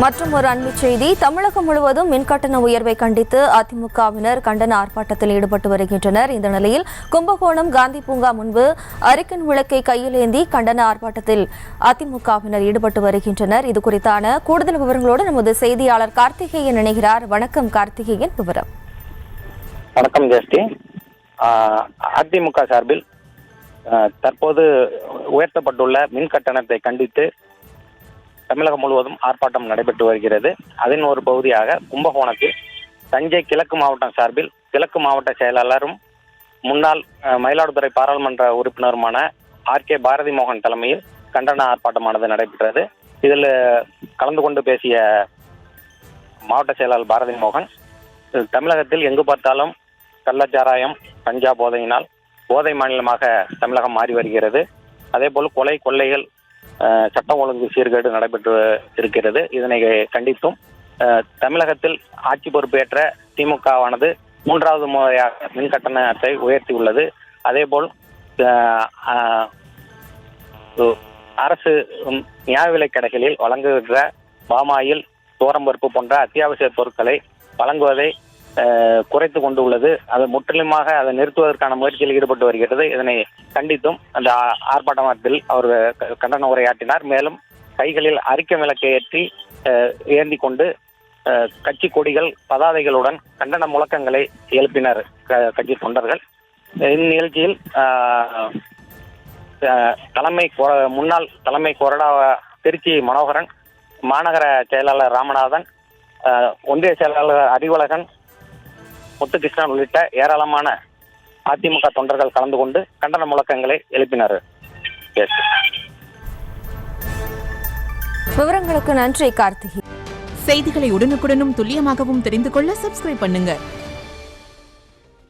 மற்றும் ஒரு அண்மைச் செய்தி, தமிழகம் முழுவதும் மின்கட்டண உயர்வை கண்டித்து அதிமுகவினர் கண்டன ஆர்ப்பாட்டத்தில் ஈடுபட்டு வருகின்றனர். இந்த நிலையில் கும்பகோணம் காந்தி பூங்கா முன்பு அரிக்கன் விளக்கை கையில் ஏந்தி கண்டன ஆர்ப்பாட்டத்தில் அதிமுகவினர் ஈடுபட்டு வருகின்றனர். இது குறித்தான கூடுதல் விவரங்களோடு நமது செய்தியாளர் கார்த்திகேயன் இணைகிறார். வணக்கம் கார்த்திகேயன், விவரம். வணக்கம் ஜெயஸ்ரீ. அதிமுக சார்பில் தற்போது உயர்த்தப்பட்டுள்ள மின் கட்டணத்தை கண்டித்து தமிழகம் முழுவதும் ஆர்ப்பாட்டம் நடைபெற்று வருகிறது. அதன் ஒரு பகுதியாக கும்பகோணத்தில் தஞ்சை கிழக்கு மாவட்டம் சார்பில் கிழக்கு மாவட்ட செயலாளரும் முன்னாள் மயிலாடுதுறை பாராளுமன்ற உறுப்பினருமான ஆர்.கே. பாரதி மோகன் தலைமையில் கண்டன ஆர்ப்பாட்டமானது நடைபெற்றது. இதில் கலந்து கொண்டு பேசிய மாவட்ட செயலாளர் பாரதி மோகன், தமிழகத்தில் எங்கு பார்த்தாலும் கள்ளச்சாராயம், கஞ்சா போதையினால் போதை மாநிலமாக தமிழகம் மாறி வருகிறது. அதேபோல் கொலை, கொள்ளைகள், சட்டம் ஒழுங்கு சீர்கேடு நடைபெற்று இருக்கிறது. இதனை கண்டித்தும் தமிழகத்தில் ஆட்சி பொறுப்பேற்ற திமுகவானது 3வது முறையாக மின் கட்டணத்தை உயர்த்தியுள்ளது. அதேபோல் அரசு நியாய விலைக் கடைகளில் வழங்குகின்ற பாமாயில், தோரம்பருப்பு போன்ற அத்தியாவசிய பொருட்களை வழங்குவதை குறைத்து கொண்டு உள்ளது. அது முற்றிலுமாக அதை நிறுத்துவதற்கான முயற்சியில் ஈடுபட்டு வருகிறது. இதனை கண்டித்தும் அந்த ஆர்ப்பாட்டத்தில் அவர் கண்டன உரையாற்றினார். மேலும் கைகளில் அரிக்கன் விளக்கை ஏந்தி கொண்டு கட்சி கொடிகள், பதாதைகளுடன் கண்டன முழக்கங்களை எழுப்பினர் கட்சி தொண்டர்கள். இந்நிகழ்ச்சியில் முன்னாள் தலைமை கொறடா திருச்சி மனோகரன், மாநகர செயலாளர் ராமநாதன், ஒன்றிய செயலாளர் அறிவழகன், முத்துகிருஷ்ணன் உள்ளிட்ட ஏராளமான அதிமுக தொண்டர்கள் கலந்து கொண்டு கண்டன முழக்கங்களை எழுப்பினர். விவரங்களுக்கு நன்றி கார்த்திகை. செய்திகளை உடனுக்குடனும் துல்லியமாகவும் தெரிந்து கொள்ள சப்ஸ்கிரைப் பண்ணுங்க.